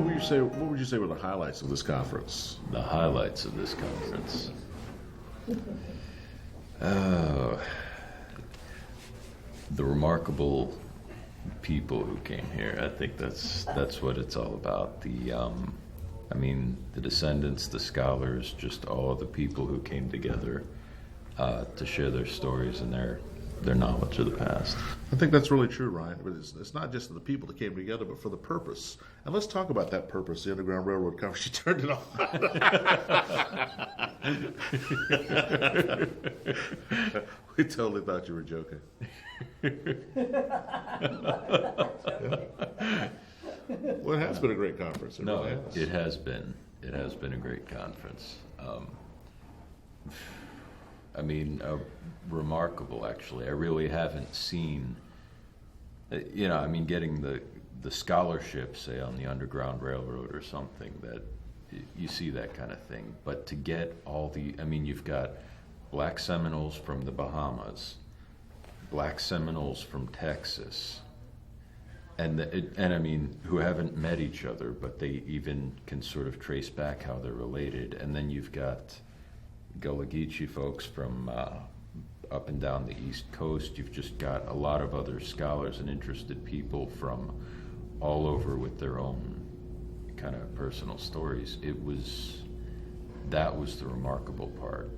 What would you say were the highlights of this conference? The highlights of this conference. Oh, the remarkable people who came here. I think that's what it's all about. The descendants, the scholars, just all of the people who came together to share their stories and their knowledge of the past. I think that's really true, Ryan. But it's not just the people that came together, but for the purpose. And let's talk about that purpose, the Underground Railroad Conference. She turned it off. We totally thought you were joking. Well, it has been a great conference. It has been. It has been a great conference. Remarkable, actually. I really haven't seen, getting the scholarship, say, on the Underground Railroad or something, that you see that kind of thing. But to get you've got Black Seminoles from the Bahamas, Black Seminoles from Texas, and who haven't met each other, but they even can sort of trace back how they're related. And then you've got Gullah Geechee folks from up and down the East Coast. You've just got a lot of other scholars and interested people from all over with their own kind of personal stories. That was the remarkable part.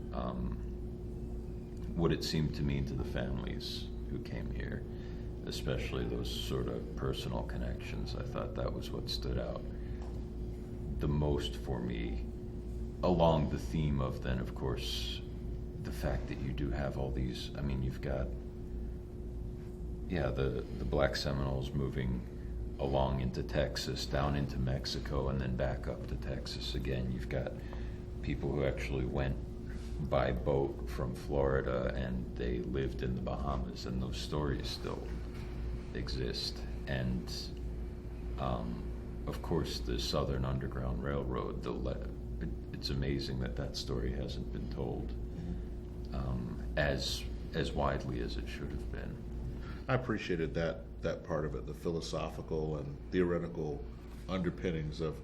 What it seemed to mean to the families who came here, especially those sort of personal connections. I thought that was what stood out the most for me, along the theme of then, of course, the fact that you do have all these, you've got, the Black Seminoles moving along into Texas, down into Mexico, and then back up to Texas again. You've got people who actually went by boat from Florida and they lived in the Bahamas, and those stories still exist. And of course, the Southern Underground Railroad, it's amazing that story hasn't been told as widely as it should have been. I appreciated that part of it, the philosophical and theoretical underpinnings of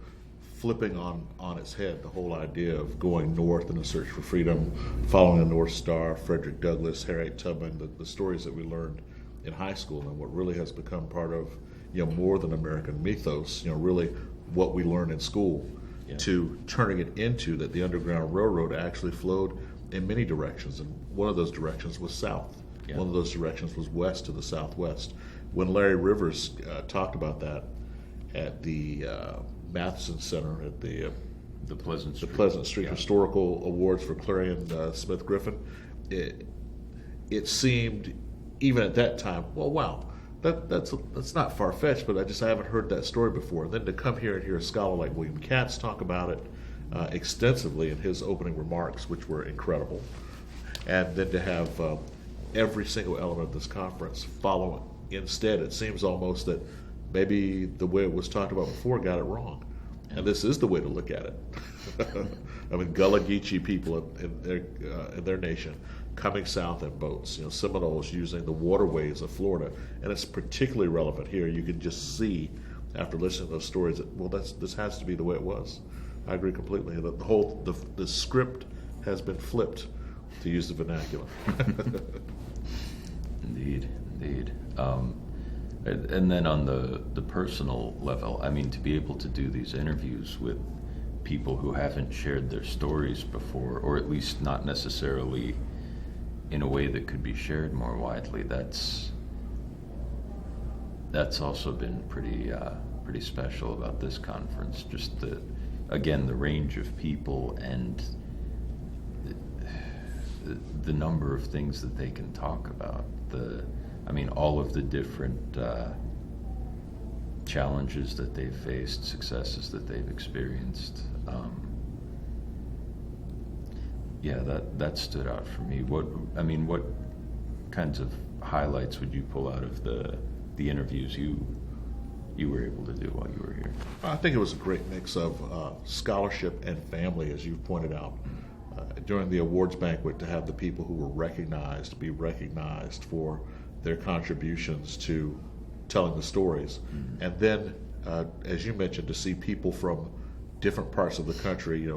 flipping on its head the whole idea of going north in a search for freedom, following the North Star, Frederick Douglass, Harriet Tubman, the stories that we learned in high school, and what really has become part of more than American mythos, really what we learned in school, to turning it into that the Underground Railroad actually flowed in many directions, and one of those directions was south. Yeah. One of those directions was west to the southwest. When Larry Rivers talked about that at the Matheson Center at the Pleasant Street Historical Awards for Clarion Smith Griffin, it seemed, even at that time, well, wow, that's not far-fetched, but I haven't heard that story before. And then to come here and hear a scholar like William Katz talk about it extensively in his opening remarks, which were incredible, and then to have every single element of this conference follow instead, it seems almost that maybe the way it was talked about before got it wrong. And this is the way to look at it. Gullah Geechee people in their nation coming south in boats, Seminoles using the waterways of Florida, and it's particularly relevant here. You can just see after listening to those stories that this has to be the way it was. I agree completely. The script has been flipped, to use the vernacular. Indeed. And then on the personal level, to be able to do these interviews with people who haven't shared their stories before, or at least not necessarily in a way that could be shared more widely, that's also been pretty special about this conference. Just the range of people and the number of things that they can talk about. All of the different challenges that they've faced, successes that they've experienced. That stood out for me. What kinds of highlights would you pull out of the interviews you were able to do while you were here? I think it was a great mix of scholarship and family, as you pointed out. During the awards banquet, to have the people who were recognized be recognized for their contributions to telling the stories, and then as you mentioned, to see people from different parts of the country,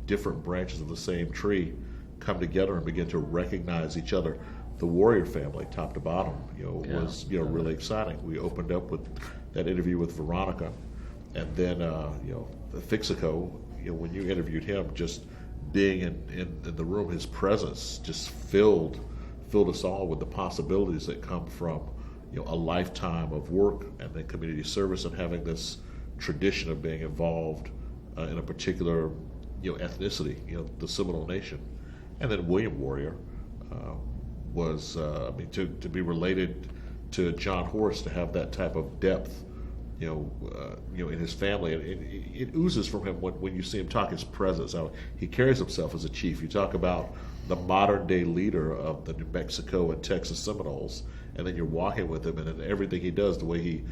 different branches of the same tree, come together and begin to recognize each other. The Warrior family, top to bottom, was really exciting. We opened up with that interview with Veronica, and then Fixico. When you interviewed him, just being in the room, his presence just filled us all with the possibilities that come from a lifetime of work and then community service, and having this tradition of being involved in a particular ethnicity, the Seminole Nation. And then William Warrior was, to be related to John Horse, to have that type of depth, in his family, and it oozes from him when you see him talk. His presence, how he carries himself as a chief. You talk about the modern day leader of the New Mexico and Texas Seminoles, and then you're walking with him, and in everything he does, the way he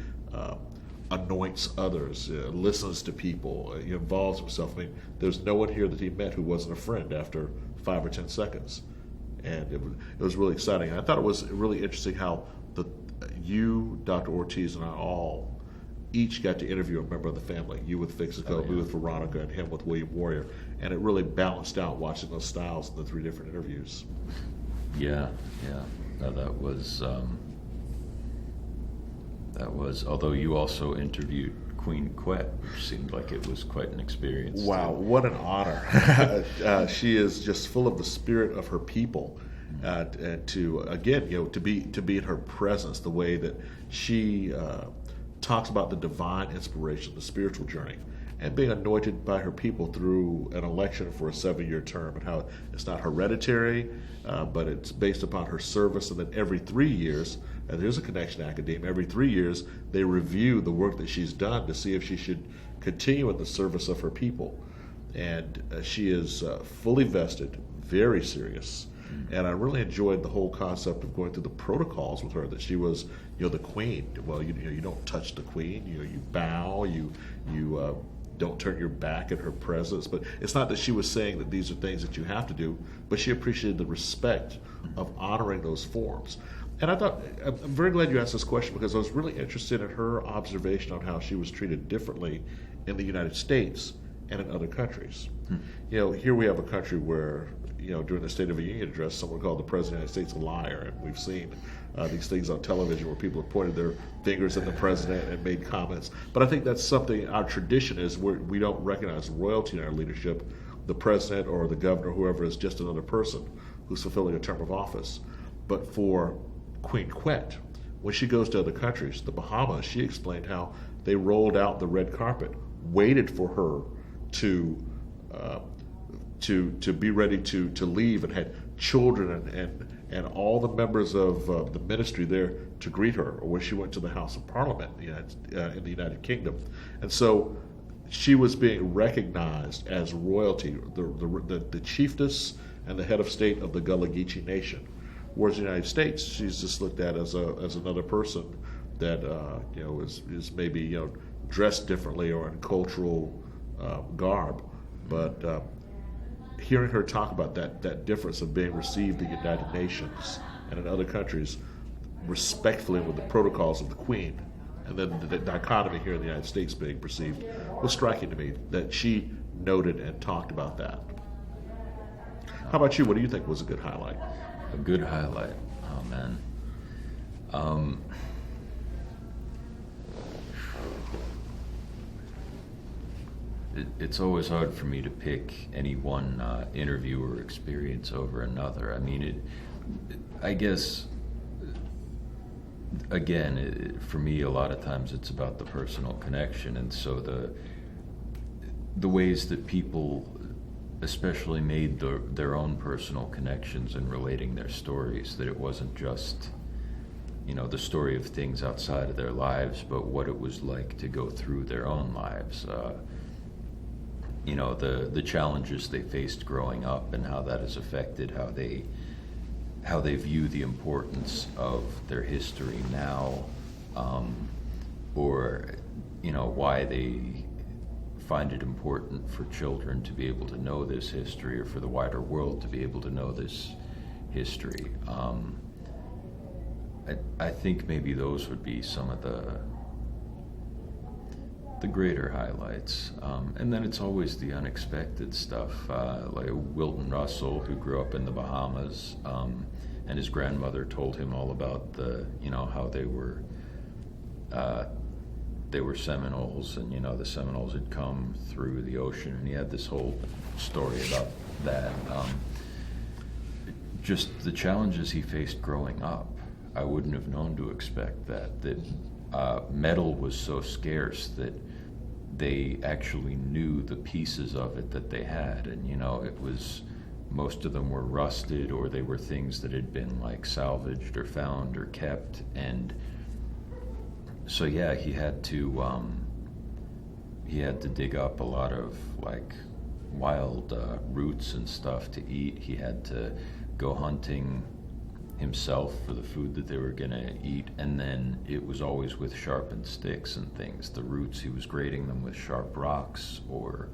anoints others, listens to people, he involves himself. There's no one here that he met who wasn't a friend after 5 or 10 seconds, and it was really exciting. And I thought it was really interesting how you, Dr. Ortiz, and I all each got to interview a member of the family. You with Fixico, me with Veronica, and him with William Warrior, and it really balanced out watching those styles in the 3 different interviews. Yeah. No, that was. Although you also interviewed Queen Quet, which seemed like it was quite an experience. Wow, what an honor! She is just full of the spirit of her people, and to again, to be in her presence, the way that she talks about the divine inspiration, the spiritual journey, and being anointed by her people through an election for a 7-year term, and how it's not hereditary, but it's based upon her service, and that every 3 years, and there's a connection to academia, every 3 years they review the work that she's done to see if she should continue in the service of her people. And she is fully vested, very serious. And I really enjoyed the whole concept of going through the protocols with her, that she was, the queen. Well, you don't touch the queen. You bow. You don't turn your back at her presence. But it's not that she was saying that these are things that you have to do, but she appreciated the respect of honoring those forms. And I'm very glad you asked this question, because I was really interested in her observation on how she was treated differently in the United States and in other countries. Here we have a country where, during the State of the Union address, someone called the President of the United States a liar, and we've seen these things on television where people have pointed their fingers at the president and made comments. But I think that's something, our tradition is, we don't recognize royalty in our leadership. The president or the governor, whoever, is just another person who's fulfilling a term of office. But for Queen Quet, when she goes to other countries, the Bahamas, she explained how they rolled out the red carpet, waited for her to be ready to leave, and had children and all the members of the ministry there to greet her, or when she went to the House of Parliament in the United Kingdom. And so she was being recognized as royalty, the chiefess and the head of state of the Gullah Geechee Nation. Whereas in the United States, she's just looked at as another person that is maybe dressed differently or in cultural garb. But hearing her talk about that difference of being received in the United Nations and in other countries respectfully with the protocols of the Queen, and then the dichotomy here in the United States being perceived, was striking to me, that she noted and talked about that. How about you? What do you think was a good highlight? A good highlight? Oh, man. It's always hard for me to pick any one interview or experience over another. I mean, I guess, again, for me, a lot of times it's about the personal connection, and so the ways that people especially made their own personal connections in relating their stories, that it wasn't just, the story of things outside of their lives, but what it was like to go through their own lives. The challenges they faced growing up, and how that has affected how they view the importance of their history now, or why they find it important for children to be able to know this history, or for the wider world to be able to know this history. I think maybe those would be some of the greater highlights. And then it's always the unexpected stuff, like Wilton Russell, who grew up in the Bahamas, and his grandmother told him all about how they were Seminoles, and the Seminoles had come through the ocean, and he had this whole story about that. Just the challenges he faced growing up. I wouldn't have known to expect that metal was so scarce that they actually knew the pieces of it that they had, and it was, most of them were rusted, or they were things that had been like salvaged or found or kept. And so yeah, he had to dig up a lot of like wild roots and stuff to eat. He had to go hunting himself for the food that they were going to eat, and then it was always with sharpened sticks and things. The roots, he was grating them with sharp rocks, or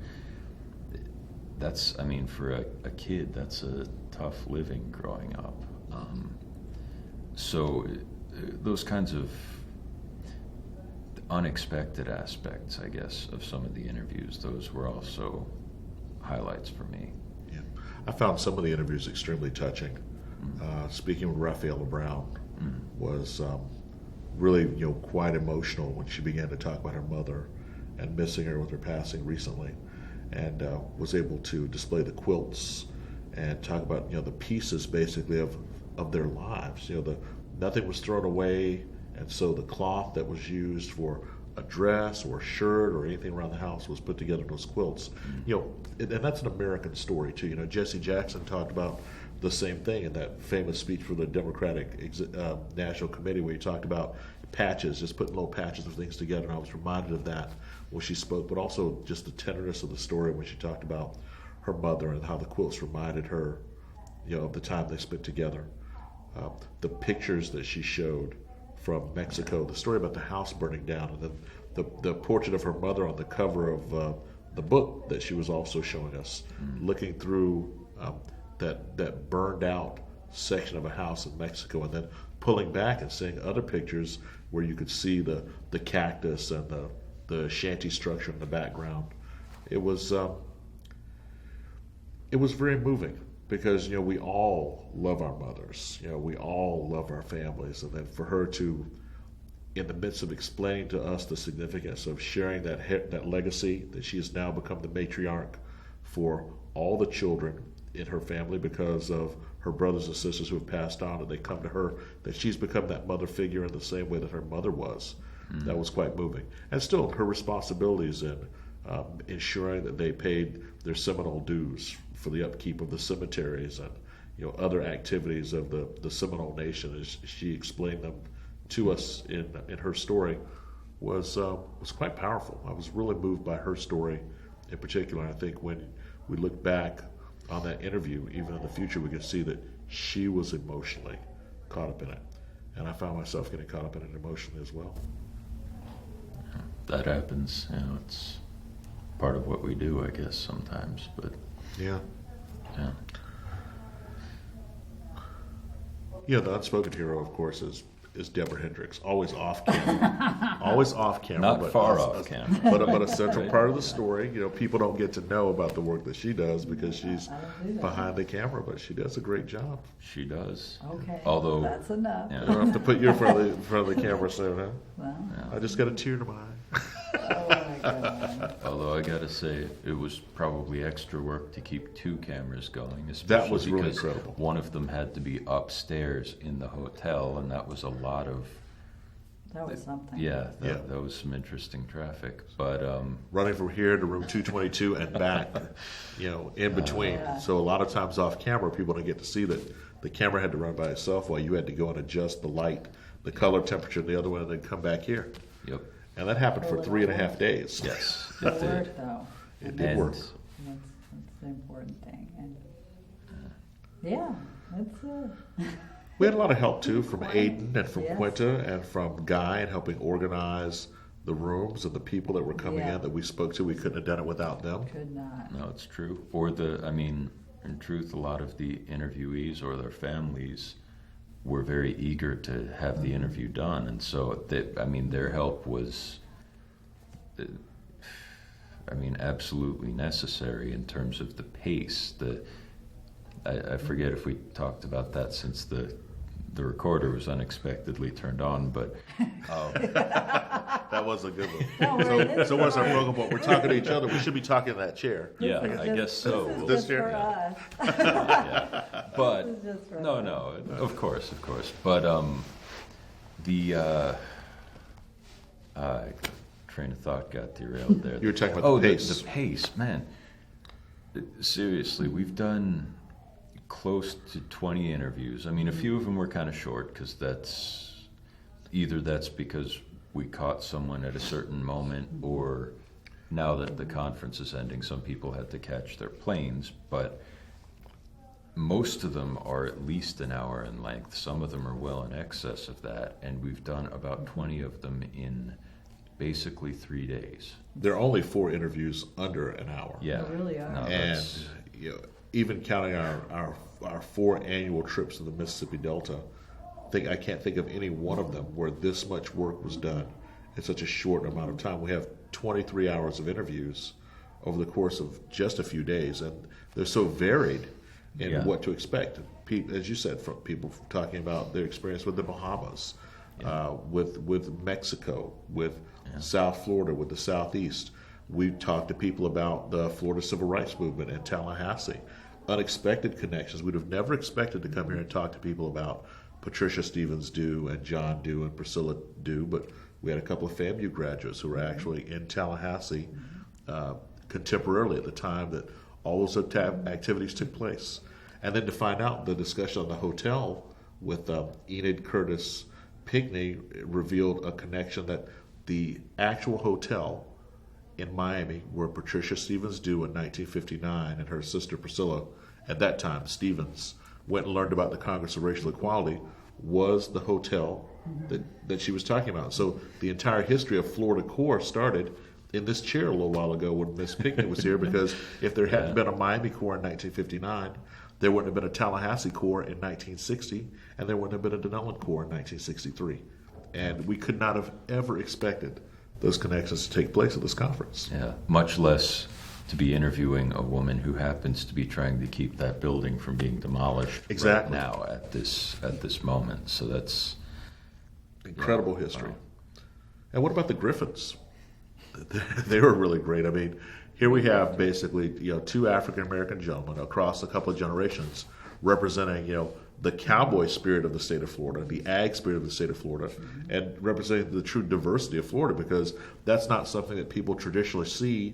that's, for a kid, that's a tough living growing up. So those kinds of unexpected aspects, I guess, of some of the interviews, those were also highlights for me. Yeah, I found some of the interviews extremely touching. Speaking with Raphaela Brown was really, quite emotional when she began to talk about her mother and missing her with her passing recently, and was able to display the quilts and talk about, the pieces basically of their lives. Nothing was thrown away, and so the cloth that was used for a dress or a shirt or anything around the house was put together in those quilts. And that's an American story too. Jesse Jackson talked about the same thing in that famous speech for the Democratic National Committee, where he talked about patches, just putting little patches of things together. And I was reminded of that when she spoke, but also just the tenderness of the story when she talked about her mother and how the quilts reminded her, of the time they spent together. The pictures that she showed from Mexico, the story about the house burning down, and then the portrait of her mother on the cover of the book that she was also showing us, looking through that burned out section of a house in Mexico, and then pulling back and seeing other pictures where you could see the cactus and the shanty structure in the background. It was very moving, because we all love our mothers, we all love our families, and then for her to, in the midst of explaining to us the significance of sharing that legacy, that she has now become the matriarch for all the children in her family because of her brothers and sisters who have passed on, and they come to her, that she's become that mother figure in the same way that her mother was. That was quite moving. And still, her responsibilities in ensuring that they paid their Seminole dues for the upkeep of the cemeteries and other activities of the Seminole Nation, as she explained them to us in her story, was quite powerful. I was really moved by her story in particular. I think when we look back on that interview, even in the future, we can see that she was emotionally caught up in it. And I found myself getting caught up in it emotionally as well. That happens. It's part of what we do, I guess, sometimes. But yeah. The unspoken hero, of course, is Deborah Hendricks, always off camera. Always off camera. Not but far off camera. But a central part of the story. People don't get to know about the work that she does because she's behind the camera, but she does a great job. She does. Okay. Although that's enough. I don't have to put you in front of the camera soon, huh? Well, I just got a tear to my eye. oh my God. Although I gotta say, it was probably extra work to keep two cameras going, especially That was really because incredible. one of them had to be upstairs in the hotel, and that was a lot of. That was something. Yeah, that was some interesting traffic. But Running from here to room 222 and back, in between. Yeah. So a lot of times off camera, people don't get to see that the camera had to run by itself while you had to go and adjust the light, the color temperature, and the other one, and then come back here. Yep. And that happened for 3.5 days. Yes, It it did. worked, though. It did work. That's the important thing. And that's We had a lot of help too from Aiden and from Yes. Quinta and from Guy in helping organize the rooms and the people that were coming Yeah. in that we spoke to. We couldn't have done it without them. could not. No, it's true. Or in truth, a lot of the interviewees or their families were very eager to have the interview done, and so their help was I mean, absolutely necessary in terms of the pace. I forget if we talked about that since the recorder was unexpectedly turned on, but That was a good one. No, we're in this So what's our one. program? What we're talking to each other. We should be talking in that chair. yeah, This is I just- guess so. This is This just year? for us. Yeah. But This is just for no, us. no, of course. But the train of thought got derailed there. You were talking about the pace. The pace, man. Seriously, we've done close to 20 interviews. I mean, a few of them were kind of short because that's because we caught someone at a certain moment, or now that the conference is ending, some people had to catch their planes, but most of them are at least an hour in length. Some of them are well in excess of that, and we've done about 20 of them in basically 3 days. There are only 4 interviews under an hour. Yeah, They really are. No, And that's- even counting our 4 annual trips to the Mississippi Delta, I can't think of any one of them where this much work was done in such a short amount of time. We have 23 hours of interviews over the course of just a few days, and they're so varied in Yeah. what to expect. As you said, from people talking about their experience with the Bahamas, with Mexico, with South Florida, with the Southeast. We talked to people about the Florida Civil Rights Movement in Tallahassee. Unexpected connections. We'd have never expected to come here and talk to people about Patricia Stevens Dew and John Dew and Priscilla Dew, but we had a couple of FAMU graduates who were actually in Tallahassee contemporarily at the time that all those activities took place. And then to find out the discussion on the hotel with Enid Curtis Pinkney revealed a connection that the actual hotel in Miami where Patricia Stevens Dew in 1959 and her sister Priscilla, at that time Stevens, went and learned about the Congress of Racial Equality was the hotel that she was talking about. So the entire history of Florida Corps started in this chair a little while ago when Miss Pinkney was here, because if there hadn't been a Miami Corps in 1959, there wouldn't have been a Tallahassee Corps in 1960, and there wouldn't have been a Denellen Corps in 1963. And we could not have ever expected those connections to take place at this conference. Yeah, much less to be interviewing a woman who happens to be trying to keep that building from being demolished Exactly. right now at this moment. So that's Incredible history. And what about the Griffins? They were really great. I mean, here we have basically 2 African American gentlemen across a couple of generations representing the cowboy spirit of the state of Florida, the ag spirit of the state of Florida, and representing the true diversity of Florida, because that's not something that people traditionally see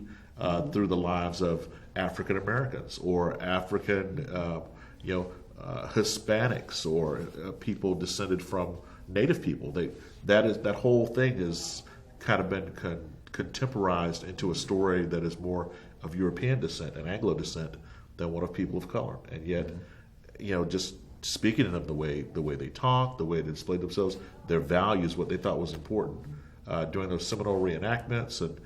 through the lives of African Americans or African Hispanics or people descended from Native people. That whole thing has kind of been contemporized into a story that is more of European descent and Anglo descent than one of people of color. And yet, just speaking to them the way they talk, the way they display themselves, their values, what they thought was important, doing those Seminole reenactments and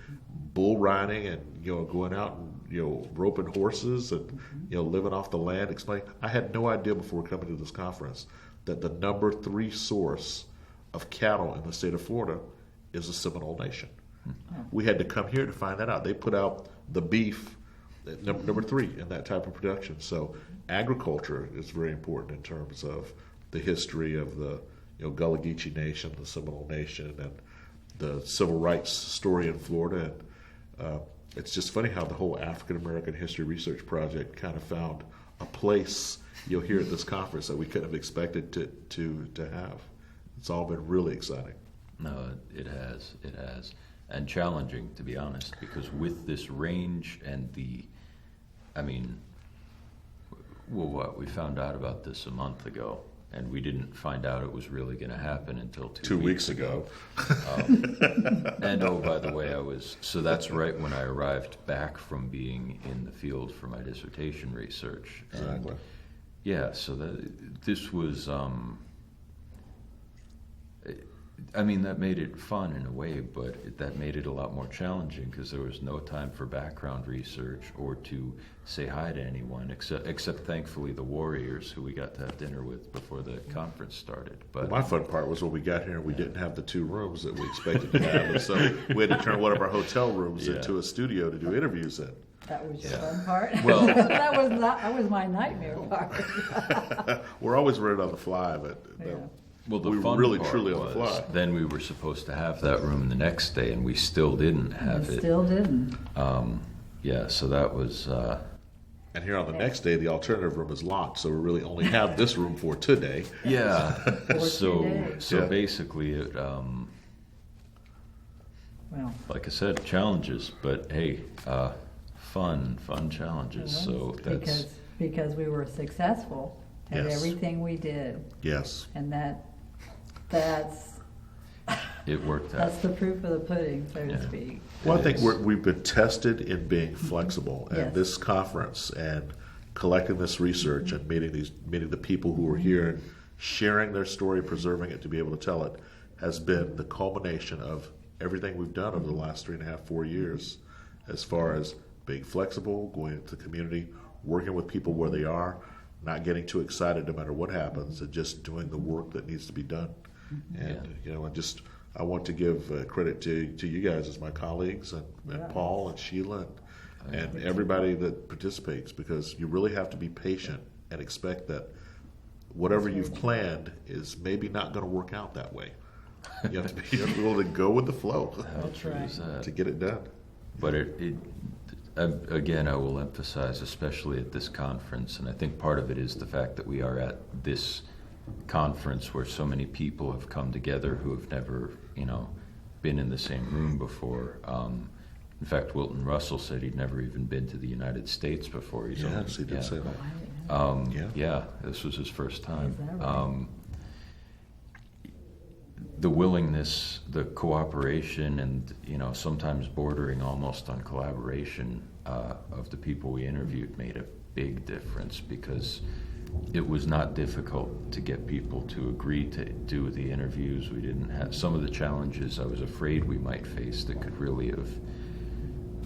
bull riding and going out and roping horses and living off the land. Explaining, I had no idea before coming to this conference that the number 3 source of cattle in the state of Florida is the Seminole Nation. We had to come here to find that out. They put out the beef number 3 in that type of production. So agriculture is very important in terms of the history of the Gullah Geechee Nation, the Seminole Nation, and the civil rights story in Florida. And it's just funny how the whole African American History Research Project kind of found a place here at this conference that we couldn't have expected to have. It's all been really exciting. No, it has, and challenging, to be honest, because with this range and we found out about this a month ago, and we didn't find out it was really going to happen until 2 weeks ago. And oh, by the way, so that's right when I arrived back from being in the field for my dissertation research. And Exactly. yeah, so this was, I mean, that made it fun in a way, but that made it a lot more challenging because there was no time for background research or to say hi to anyone, except thankfully the Warriors, who we got to have dinner with before the conference started. But My fun part was when we got here and we didn't have the 2 rooms that we expected to have, and so we had to turn one of our hotel rooms into a studio to do interviews in. That was your Yeah. fun part? Well- that was my nightmare part. We're always running on the fly, but Yeah. well, the we were fun really part truly on the was fly. then we were supposed to have that room the next day, and we still didn't have I it. still didn't. Yeah, so that was. And here on the next day, the alternative room is locked, so we really only have this room for today. Yeah. For 2 so days. so Yeah. basically, it. Well, Like I said, challenges, but hey, fun challenges. it So was that's because we were successful at Yes. everything we did, Yes. and that's it worked out. that's the proof of the pudding, so to Yeah. speak. Well, I It think is. we've been tested in being flexible, and Yes. this conference and collecting this research and meeting the people who are here and sharing their story, preserving it to be able to tell it, has been the culmination of everything we've done over the last 3.5, 4 years, as far as being flexible, going into the community, working with people where they are, not getting too excited no matter what happens, and just doing the work that needs to be done. And I want to give credit to you guys as my colleagues and Yeah. Paul and Sheila and everybody that participates, because you really have to be patient and expect that whatever you've planned is maybe not going to work out that way. You have to be able to go with the flow How That's true right. is that? to get it done. But again, I will emphasize, especially at this conference, and I think part of it is the fact that we are at this conference where so many people have come together who have never, been in the same room before. In fact, Wilton Russell said he'd never even been to the United States before. Yes, he did say that. Yeah. Yeah, this was his first time. Is that right? The willingness, the cooperation, and sometimes bordering almost on collaboration of the people we interviewed made a big difference, because it was not difficult to get people to agree to do the interviews. We didn't have some of the challenges I was afraid we might face that could really have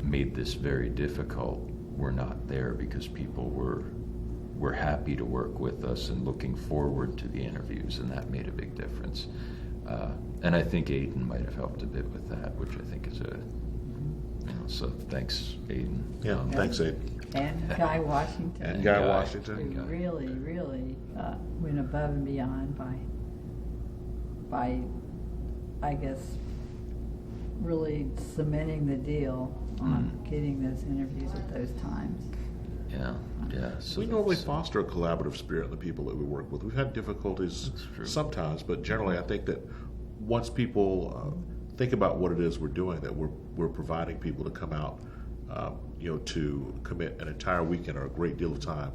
made this very difficult were not there, because people were happy to work with us and looking forward to the interviews, and that made a big difference. And I think Aiden might have helped a bit with that, which I think is so thanks, Aiden. Yeah, thanks, Aiden. And Guy Washington. And And Guy Guy. Washington. Who really, really went above and beyond by, I guess, really cementing the deal on getting those interviews at those times. Yeah. So We normally that's- foster a collaborative spirit in the people that we work with. We've had difficulties That's true. sometimes, but generally I think that once people think about what it is we're doing, that we're providing people to come out, to commit an entire weekend or a great deal of time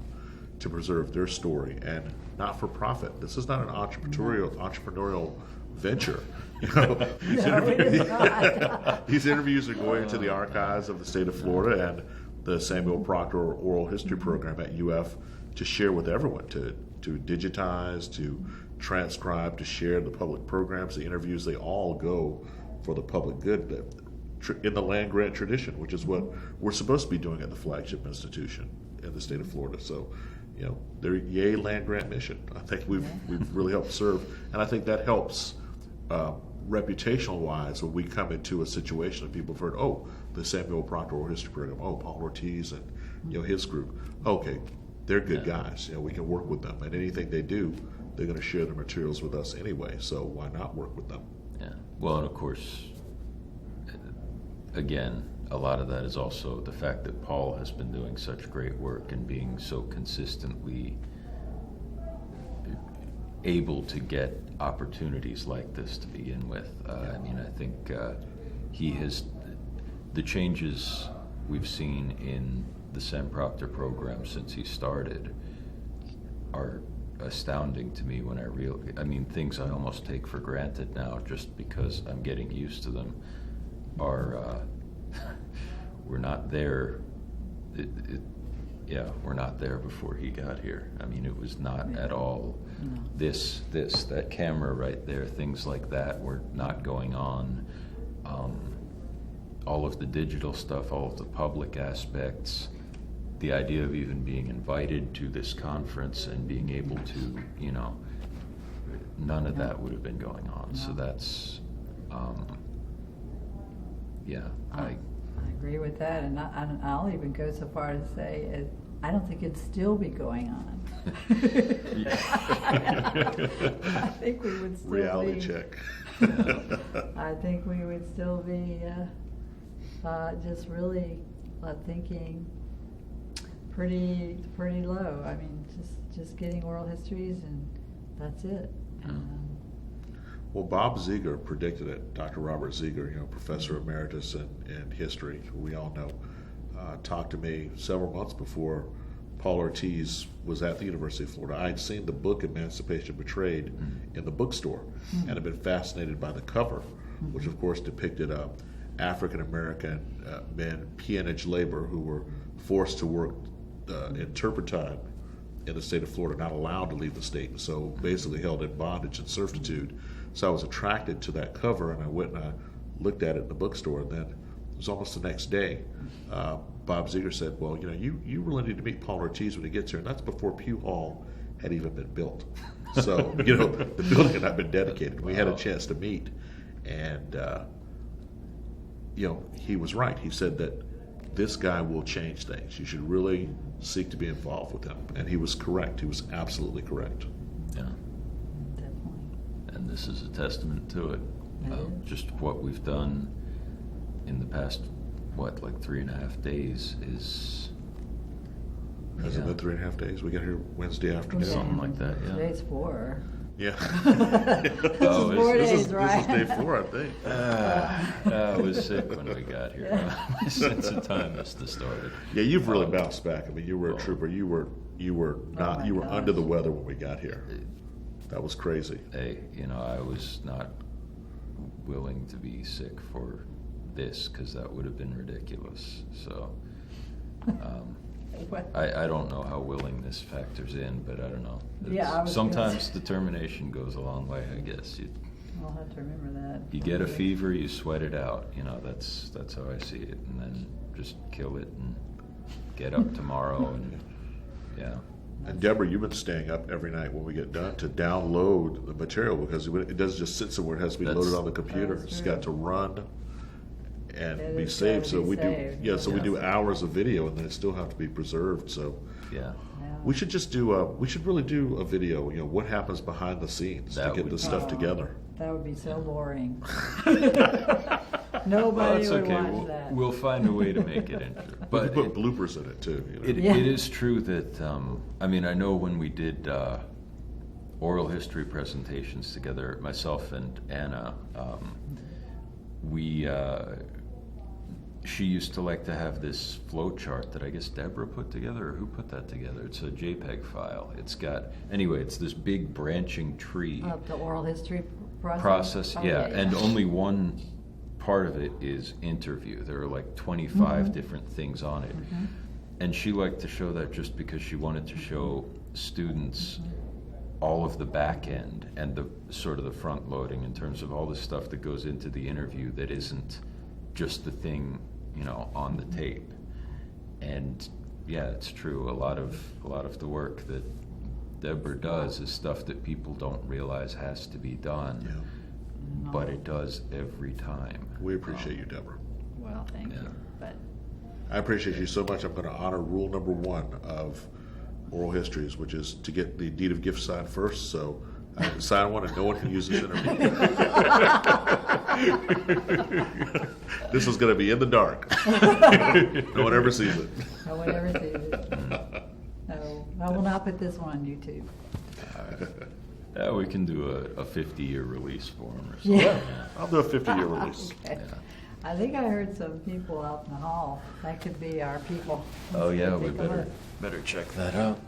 to preserve their story, and not for profit. This is not an entrepreneurial venture. These, No, it is not. these interviews are going into the archives of the state of Florida and the Samuel Proctor Oral History Program at UF to share with everyone, to digitize, to transcribe, to share the public programs, the interviews. They all go for the public good in the land grant tradition, which is what we're supposed to be doing at the flagship institution in the state of Florida. So, they're yay land grant mission. I think we've really helped serve, and I think that helps reputational wise when we come into a situation and people have heard, oh, the Samuel Proctor Oral History Program, oh, Paul Ortiz and his group. Okay, they're good guys. We can work with them, and anything they do, they're going to share their materials with us anyway. So why not work with them? Yeah. Well, and of course, again, a lot of that is also the fact that Paul has been doing such great work and being so consistently able to get opportunities like this to begin with. I think he has, the changes we've seen in the Sam Proctor program since he started are astounding to me when things I almost take for granted now just because I'm getting used to them we're not there. yeah, were not there before he got here. I mean, it was not at all that camera right there, things like that were not going on. All of the digital stuff, all of the public aspects, the idea of even being invited to this conference and being able to, you know, none of that would have been going on. So that's, I agree with that, and I'll even go so far as to say I don't think it'd still be going on. I think we would still Reality be, check. I think we would still be just really thinking pretty low. I mean, just getting oral histories, and that's it. Well, Bob Ziegler predicted it. Dr. Robert Ziegler, you know, professor emeritus in history, who we all know, talked to me several months before Paul Ortiz was at the University of Florida. I had seen the book Emancipation Betrayed in the bookstore and had been fascinated by the cover, which of course depicted African American men, peonage labor, who were forced to work in turpentine in the state of Florida, not allowed to leave the state, and so basically held in bondage and servitude. So I was attracted to that cover, and I went and I looked at it in the bookstore. And then it was almost the next day, Bob Ziegler said, "Well, you know, you really need to meet Paul Ortiz when he gets here," and that's before Pugh Hall had even been built. So you know, the building had not been dedicated. We had a chance to meet, and you know, he was right. He said that this guy will change things. You should really seek to be involved with him. And he was correct. He was absolutely correct. Yeah. Definitely. And this is a testament to it. Just what we've done in the past, like 3.5 days is... Has it been 3.5 days? We got here Wednesday afternoon. Something like that, yeah. Today's 4. Yeah. Oh, this is right? day 4, I think. I was sick when we got here. My sense of time must have started. Yeah, you've really bounced back. I mean, you were a trooper. You were not. my You were gosh. under the weather when we got here. That was crazy. Hey, you know, I was not willing to be sick for this because that would have been ridiculous. So, I don't know how willing this factors in, but I don't know. Yeah, Sometimes determination goes a long way, I guess. I'll have to remember that. You get a fever, you sweat it out. You know, that's how I see it, and then just kill it and get up tomorrow and yeah. And Deborah, you've been staying up every night when we get done to download the material, because it doesn't just sit somewhere. It has to be loaded on the computer. That's It's true. got to run and It be has saved. gotta So be we saved, do. Yeah. So we yes. do hours of video, and then it still have to be preserved. So Yeah. Yeah. we should just do. We should really do a video. You know, what happens behind the scenes That to get would this be- stuff together. That would be so boring. Well, Nobody that's would okay. watch that. We'll find a way to make it interesting. We But could put bloopers in it too. You know? Yeah. it is true that, I mean, I know when we did oral history presentations together, myself and Anna, she used to like to have this flow chart that I guess Deborah put together, or who put that together? It's a JPEG file. It's this big branching tree. The oral history process? Process, Oh, yeah, and only one part of it is interview. There are like 25 different things on it. And she liked to show that just because she wanted to show students all of the back end and the sort of the front loading in terms of all the stuff that goes into the interview that isn't just the thing, you know, on the tape. And yeah, it's true. A lot of the work that Deborah does is stuff that people don't realize has to be done. Yeah. But it does every time. We appreciate you, Deborah. Well, thank Yeah. you. But I appreciate you so much. I'm going to honor rule number 1 of oral histories, which is to get the deed of gift signed first. So I sign one, and no one can use this interview. This is going to be in the dark. No one ever sees it. no one ever sees it. No, I will not put this one on YouTube. Yeah, we can do a 50-year release for them or something. Yeah. I'll do a 50-year release. Okay. Yeah. I think I heard some people out in the hall. That could be our people. Oh yeah, Let's we take a look. better check that out.